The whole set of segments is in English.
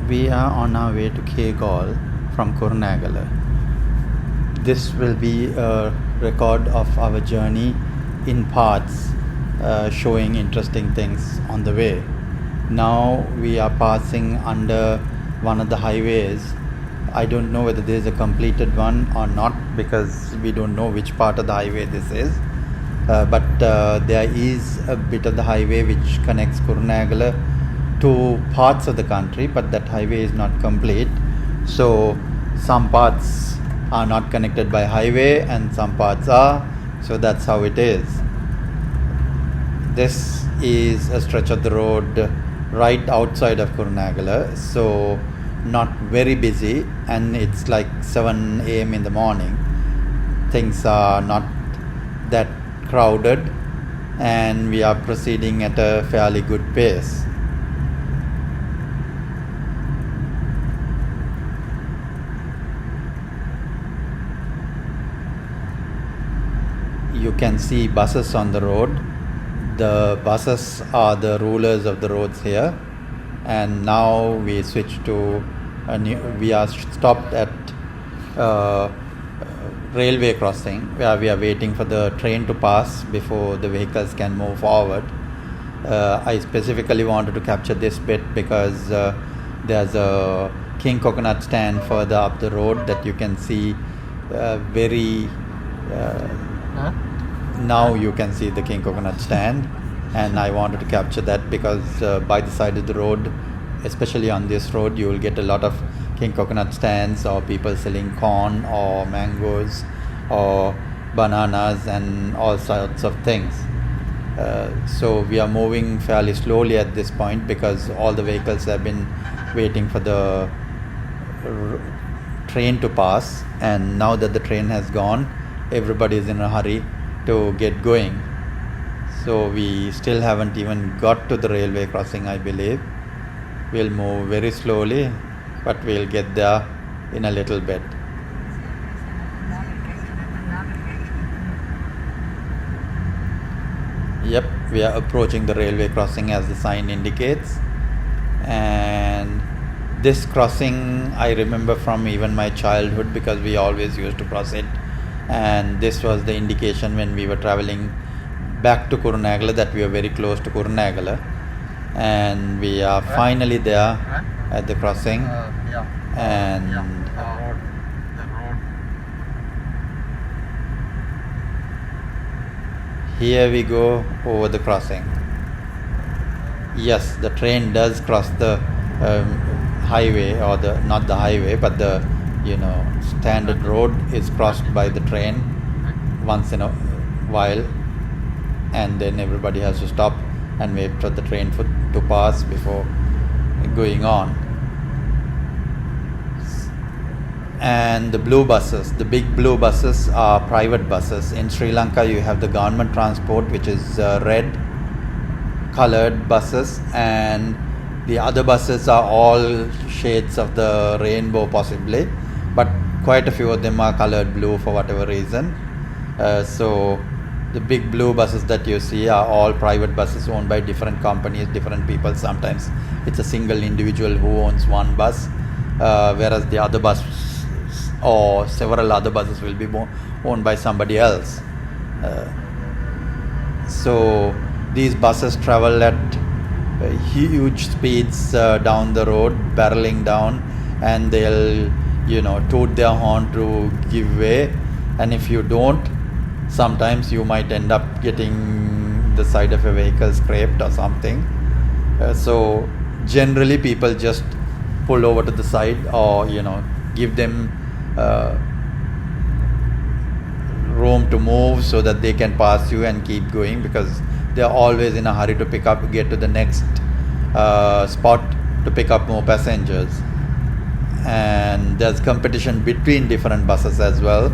We are on our way to Kegalle from Kurunegala. This will be a record of our journey in parts, showing interesting things on the way. Now we are passing under one of the highways. I don't know whether there is a completed one or not because we don't know which part of the highway this is. But there is a bit of the highway which connects Kurunegala to parts of the country, but that highway is not complete. So some parts are not connected by highway and some parts are. So that's how it is. This is a stretch of the road right outside of Kurunegala, so not very busy, and it's like 7 a.m. in the morning. Things are not that crowded and we are proceeding at a fairly good pace. You can see buses on the road. The buses are the rulers of the roads here, and now we switch to we are stopped at railway crossing where we are waiting for the train to pass before the vehicles can move forward. I specifically wanted to capture this bit because there's a king coconut stand further up the road that you can see now you can see the king coconut stand, and I wanted to capture that because by the side of the road, especially on this road, you will get a lot of king coconut stands or people selling corn or mangoes or bananas and all sorts of things. So we are moving fairly slowly at this point because all the vehicles have been waiting for the train to pass, and now that the train has gone, everybody is in a hurry to get going. So we still haven't even got to the railway crossing, I believe. We'll move very slowly, but we'll get there in a little bit. Yep, we are approaching the railway crossing as the sign indicates. And this crossing I remember from even my childhood because we always used to cross it. And this was the indication when we were traveling back to Kurunegala that we are very close to Kurunegala, and we are finally there at the crossing. And here we go over the crossing. Yes, the train does cross the highway, or the not the highway but the standard road is crossed by the train once in a while, and then everybody has to stop and wait for the train to pass before going on. And the blue buses, the big blue buses, are private buses. In Sri Lanka you have the government transport, which is red colored buses, and the other buses are all shades of the rainbow possibly, but quite a few of them are colored blue for whatever reason. So the big blue buses that you see are all private buses owned by different companies, different people. Sometimes it's a single individual who owns one bus, whereas the other bus or several other buses will be owned by somebody else. So these buses travel at huge speeds down the road, barreling down, and they'll toot their horn to give way, and if you don't, sometimes you might end up getting the side of a vehicle scraped or something. So generally people just pull over to the side, or give them room to move so that they can pass you and keep going, because they are always in a hurry to get to the next spot to pick up more passengers. And there's competition between different buses as well,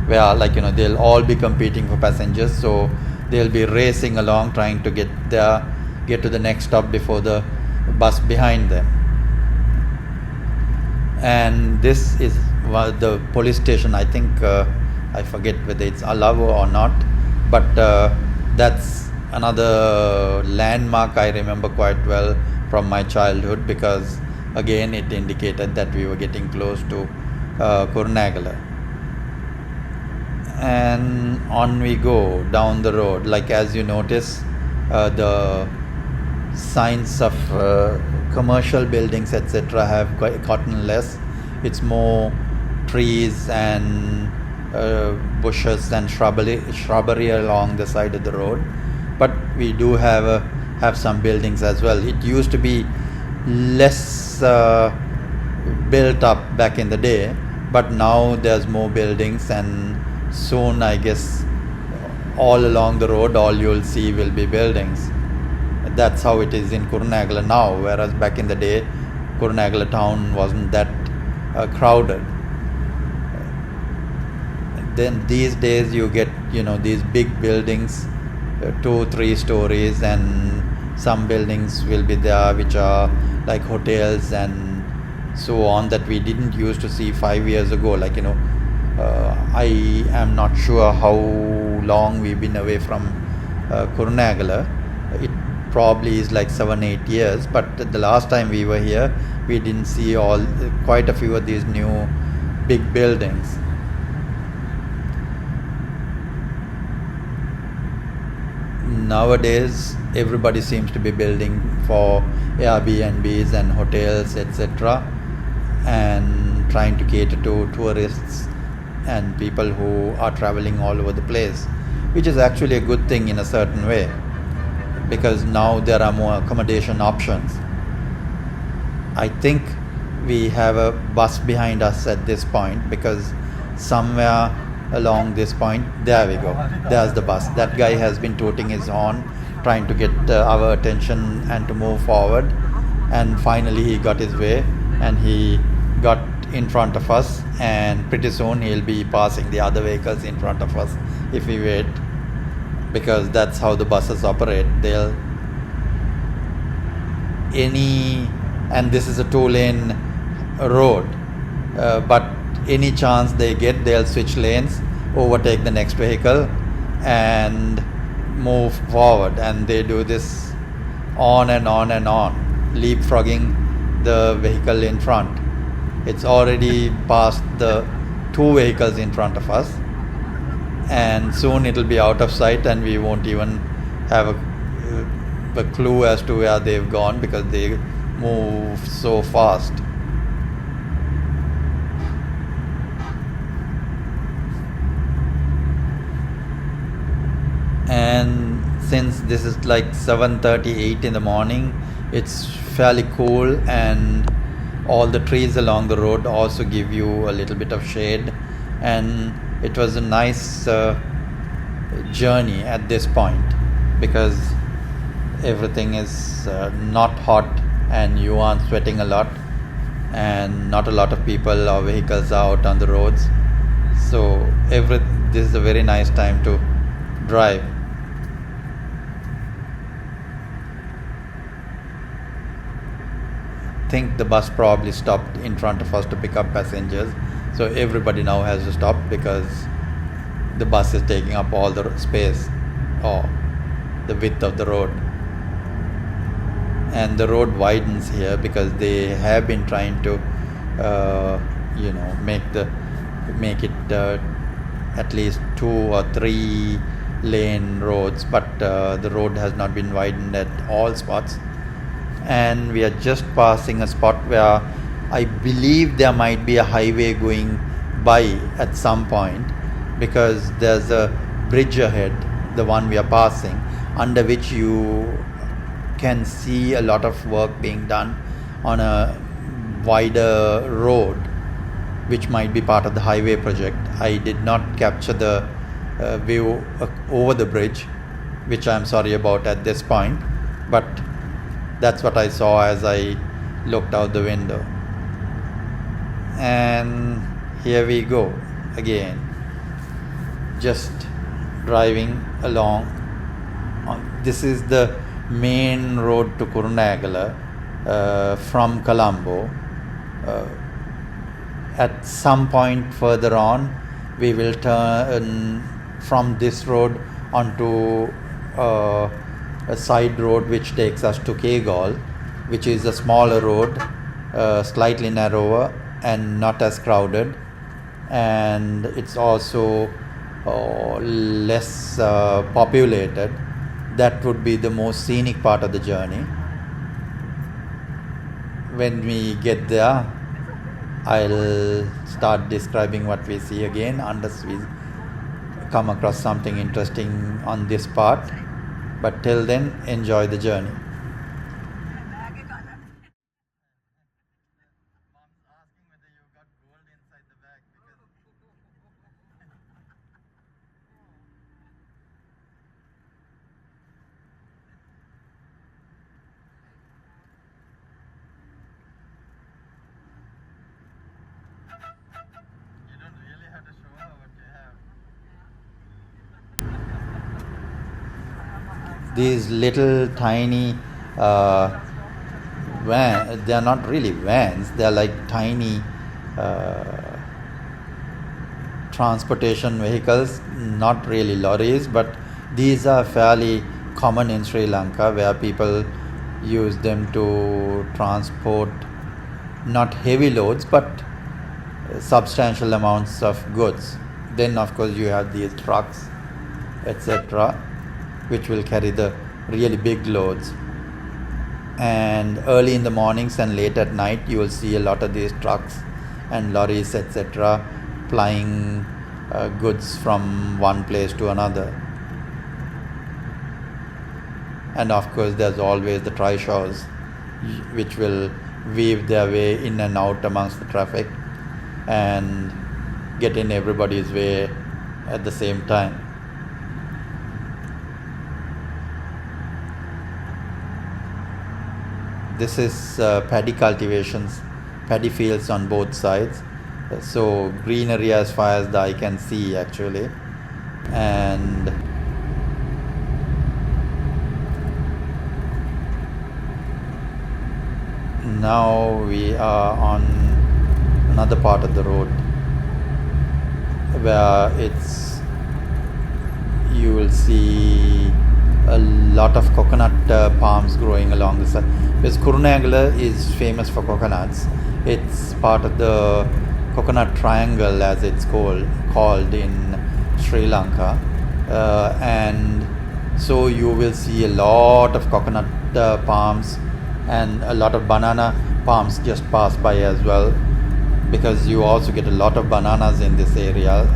where they'll all be competing for passengers, so they'll be racing along trying to get to the next stop before the bus behind them. And this is the police station. I think I forget whether it's Alavo or not, but that's another landmark I remember quite well from my childhood, because again it indicated that we were getting close to Kurunegala. And on we go down the road. Like as you notice, the signs of commercial buildings etc. have gotten less. It's more trees and bushes and shrubbery along the side of the road. But we do have some buildings as well. It used to be less built up back in the day, but now there's more buildings, and soon I guess all along the road all you'll see will be buildings. That's how it is in Kurunegala now, whereas back in the day Kurunegala town wasn't that crowded. Then these days you get these big buildings, 2-3 stories, and some buildings will be there which are like hotels and so on that we didn't used to see 5 years ago. Like I am not sure how long we've been away from Kurunegala. It probably is like 7-8 years, but the last time we were here we didn't see quite a few of these new big buildings. Nowadays everybody seems to be building for Airbnbs and hotels etc., and trying to cater to tourists and people who are traveling all over the place, which is actually a good thing in a certain way, because now there are more accommodation options. I think we have a bus behind us at this point, because somewhere along this point, there we go, there's the bus. That guy has been tooting his horn, trying to get our attention and to move forward, and finally he got his way and he got in front of us, and pretty soon he'll be passing the other vehicles in front of us if we wait, because that's how the buses operate. And this is a 2-lane road, but any chance they get, they'll switch lanes, overtake the next vehicle and move forward, and they do this on and on and on, leapfrogging the vehicle in front. It's already past the 2 vehicles in front of us, and soon it'll be out of sight and we won't even have a clue as to where they've gone, because they move so fast. And since this is like 7:38 in the morning, it's fairly cool, and all the trees along the road also give you a little bit of shade, and it was a nice journey at this point, because everything is not hot and you aren't sweating a lot, and not a lot of people or vehicles are out on the roads. So this is a very nice time to drive. I think the bus probably stopped in front of us to pick up passengers, so everybody now has to stop because the bus is taking up all the space or the width of the road. And the road widens here because they have been trying to make it at least 2 or 3 lane roads, but the road has not been widened at all spots. And we are just passing a spot where I believe there might be a highway going by at some point, because there's a bridge ahead, the one we are passing, under which you can see a lot of work being done on a wider road, which might be part of the highway project. I did not capture the view over the bridge, which I'm sorry about at this point, but that's what I saw as I looked out the window. And here we go again, just driving along. This is the main road to Kurunegala from Colombo. At some point further on, we will turn from this road onto a side road which takes us to Kegalle, which is a smaller road slightly narrower and not as crowded, and it's also less populated. That would be the most scenic part of the journey. When we get there, I'll start describing what we see again, unless we come across something interesting on this part. But till then, enjoy the journey. These little tiny they are not really vans, they are like tiny transportation vehicles, not really lorries, but these are fairly common in Sri Lanka, where people use them to transport not heavy loads but substantial amounts of goods. Then of course you have these trucks, etc., which will carry the really big loads. And early in the mornings and late at night, you will see a lot of these trucks and lorries, etc., plying goods from one place to another. And of course there's always the trishaws, which will weave their way in and out amongst the traffic and get in everybody's way at the same time. This is paddy cultivations, paddy fields on both sides, so greenery as far as the eye can see actually. And now we are on another part of the road where you will see a lot of coconut palms growing along the side. Because Kurunegala is famous for coconuts. It's part of the coconut triangle, as it's called in Sri Lanka, and so you will see a lot of coconut palms, and a lot of banana palms just pass by as well, because you also get a lot of bananas in this area.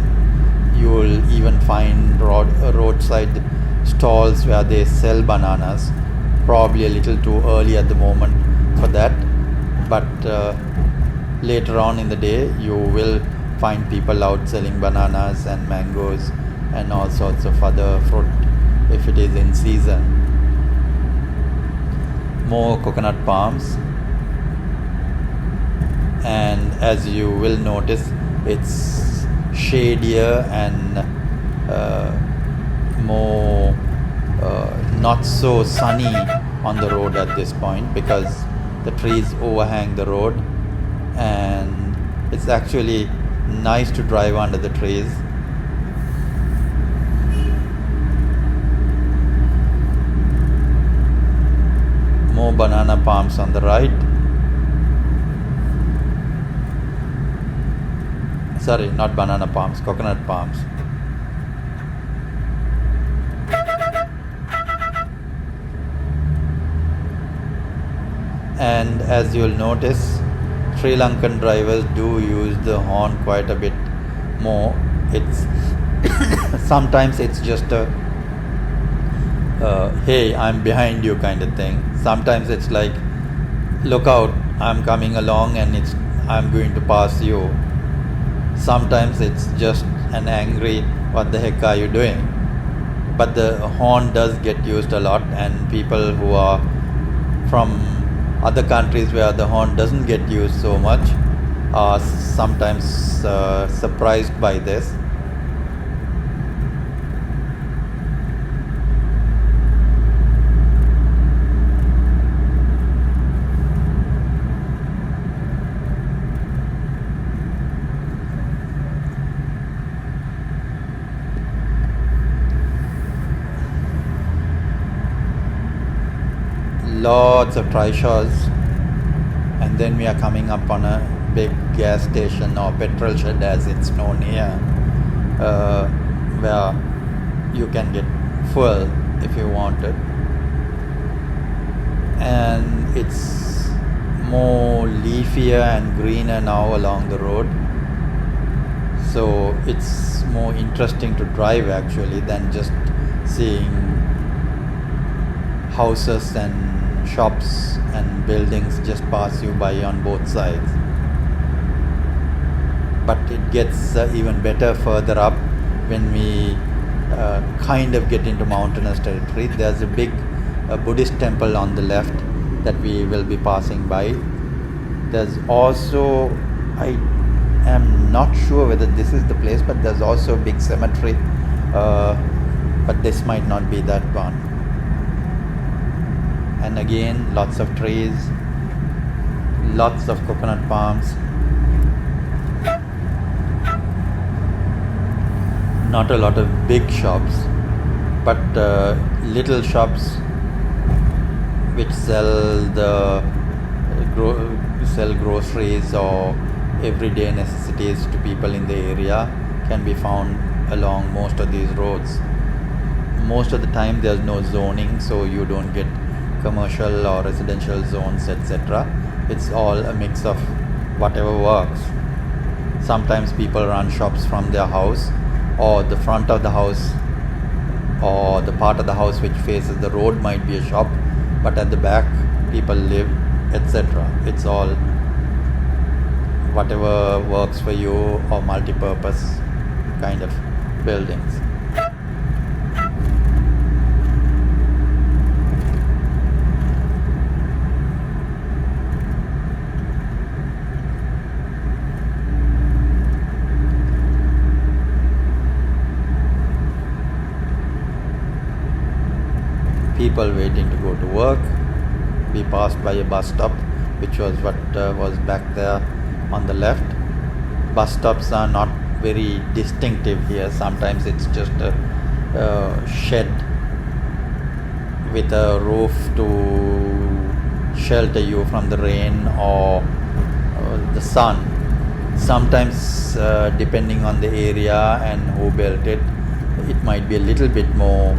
You will even find roadside stalls where they sell bananas. Probably a little too early at the moment for that, but later on in the day you will find people out selling bananas and mangoes and all sorts of other fruit if it is in season. More coconut palms, and as you will notice, it's shadier and more not so sunny on the road at this point, because the trees overhang the road, and it's actually nice to drive under the trees. More banana palms on the right. Sorry, not banana palms, coconut palms. And as you'll notice, Sri Lankan drivers do use the horn quite a bit more. It's sometimes it's just a hey, I'm behind you kind of thing. Sometimes it's like, look out, I'm coming along and I'm going to pass you. Sometimes it's just an angry, what the heck are you doing? But the horn does get used a lot, and people who are from other countries where the horn doesn't get used so much are sometimes surprised by this. Lots of trishaws and then we are coming up on a big gas station or petrol shed as it's known here, where you can get fuel if you want it, and it's more leafier and greener now along the road, so it's more interesting to drive actually than just seeing houses and shops and buildings just pass you by on both sides. But it gets even better further up when we kind of get into mountainous territory. There's a big Buddhist temple on the left that we will be passing by. There's also, I am not sure whether this is the place, but there's also a big cemetery, but this might not be that one. And again, lots of trees, lots of coconut palms. Not a lot of big shops, but little shops which sell groceries or everyday necessities to people in the area can be found along most of these roads. Most of the time there's no zoning, so you don't get commercial or residential zones, etc. It's all a mix of whatever works. Sometimes people run shops from their house, or the front of the house, or the part of the house which faces the road might be a shop, but at the back people live, etc. It's all whatever works for you, or multi-purpose kind of buildings. People waiting to go to work. We passed by a bus stop, which was what was back there on the left. Bus stops are not very distinctive here. Sometimes it's just a shed with a roof to shelter you from the rain or the sun. Sometimes, depending on the area and who built it, it might be a little bit more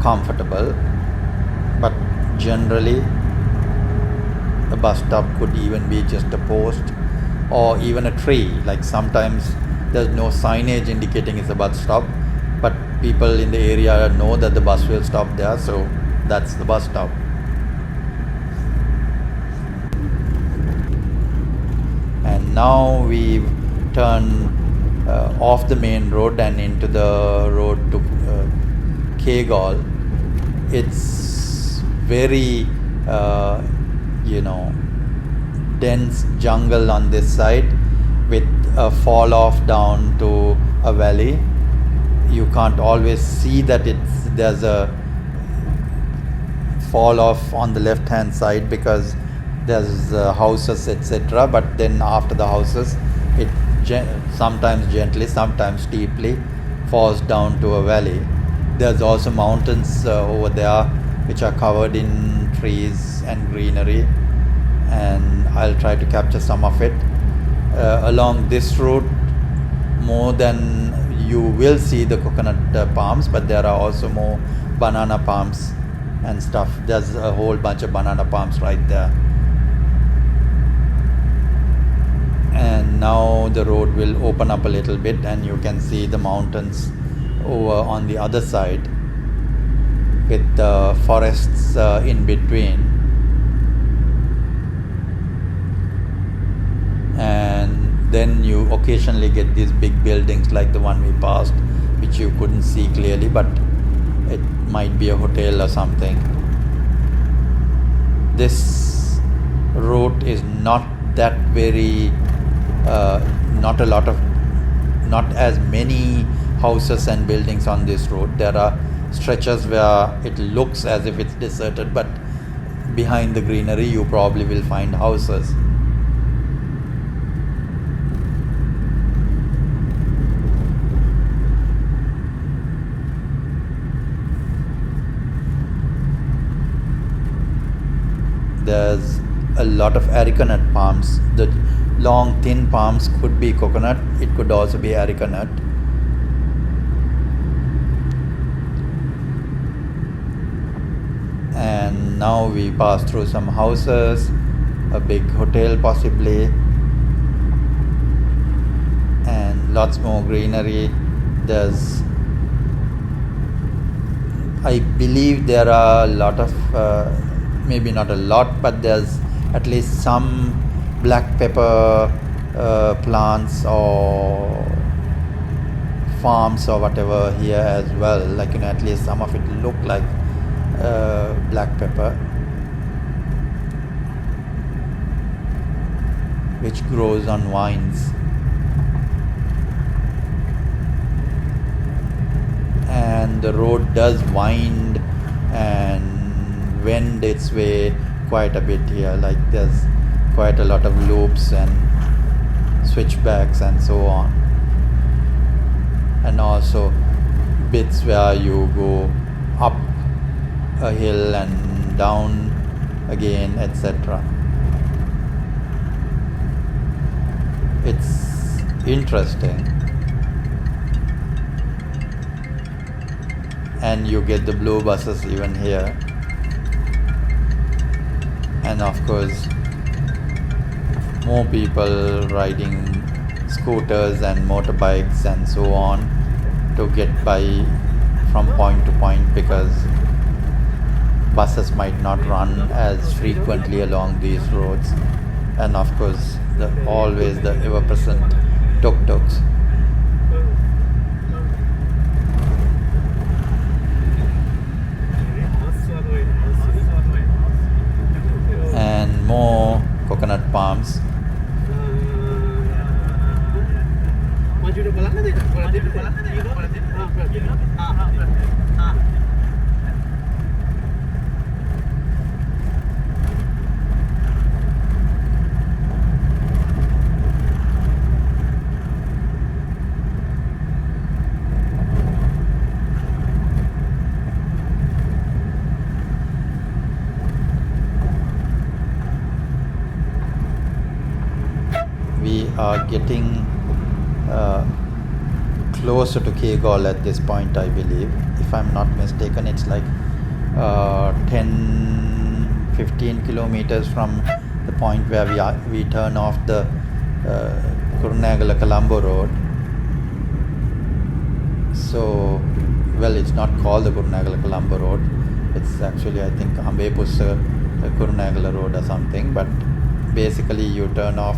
comfortable, but generally a bus stop could even be just a post or even a tree. Like sometimes there's no signage indicating it's a bus stop, but people in the area know that the bus will stop there, so that's the bus stop. And now we turn off the main road and into the road to Kegalle. It's very dense jungle on this side with a fall off down to a valley. You can't always see that there's a fall off on the left hand side because there's houses, etc. But then after the houses, it sometimes gently, sometimes steeply falls down to a valley. There's also mountains over there which are covered in trees and greenery, and I'll try to capture some of it. Along this route, more than you will see the coconut palms, but there are also more banana palms and stuff. There's a whole bunch of banana palms right there. And now the road will open up a little bit and you can see the mountains over on the other side with the forests in between. And then you occasionally get these big buildings like the one we passed, which you couldn't see clearly, but it might be a hotel or something. This route is not that very not as many houses and buildings on this road. There are stretches where it looks as if it's deserted, but behind the greenery you probably will find houses. There's a lot of areca nut palms. The long thin palms could be coconut, it could also be areca nut. And now we pass through some houses, a big hotel possibly, and lots more greenery. There's, I believe there are a lot of, maybe not a lot, but there's at least some black pepper plants or farms or whatever here as well. Like, at least some of it look like black pepper, which grows on vines. And the road does wind and wend its way quite a bit here. Like, there's quite a lot of loops and switchbacks and so on, and also bits where you go up a hill and down again, etc. It's interesting. And you get the blue buses even here, and of course more people riding scooters and motorbikes and so on to get by from point to point, because buses might not run as frequently along these roads. And of course always the ever present tuk-tuks. And more coconut palms. We are getting closer to Kegalle at this point, I believe. If I'm not mistaken, it's like 10-15 kilometers from the point where we turn off the Kurunegala Colombo road. So, well, it's not called the Kurunegala Colombo road. It's actually, I think, Ambepussa Kurunegala road or something. But basically, you turn off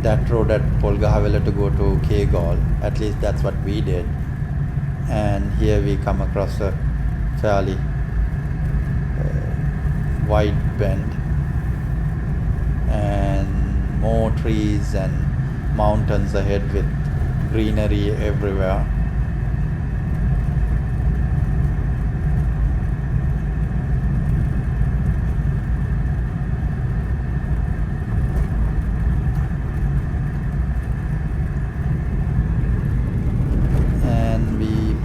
that road at To Kegalle to go to Kegalle. At least that's what we did. And here we come across a fairly wide bend, and more trees and mountains ahead with greenery everywhere.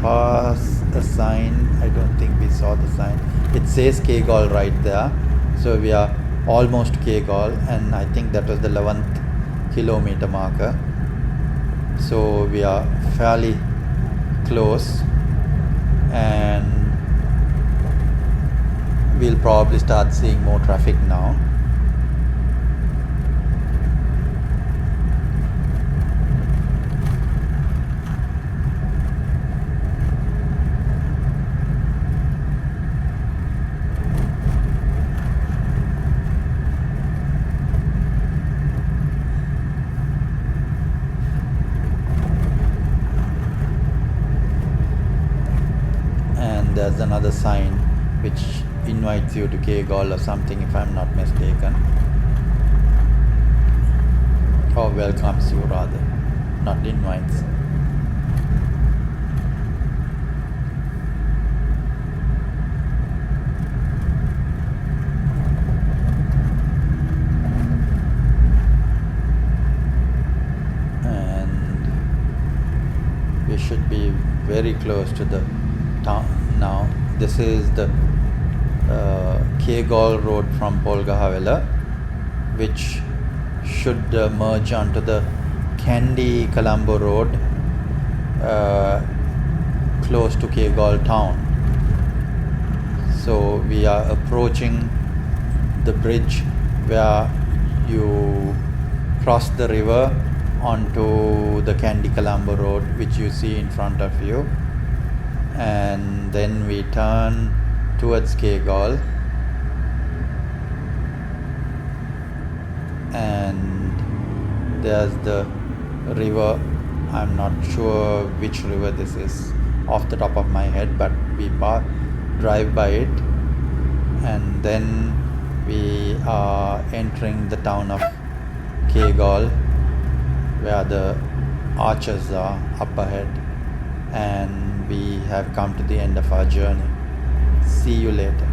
Pass a sign. I don't think we saw the sign. It says Kegalle right there. So we are almost Kegalle, and I think that was the 11th kilometer marker. So we are fairly close, and we'll probably start seeing more traffic now. There's another sign which invites you to Kegalle or something, if I'm not mistaken, or welcomes you rather, not invites. And we should be very close to the town now. This is the Kegalle road from To Kegalle, which should merge onto the Kandy Colombo Road close to Kegalle town. So we are approaching the bridge where you cross the river onto the Kandy Colombo Road, which you see in front of you, and then we turn towards Kegalle, and there's the river. I'm not sure which river this is off the top of my head, but we drive by it, and then we are entering the town of Kegalle, where the arches are up ahead, and we have come to the end of our journey. See you later.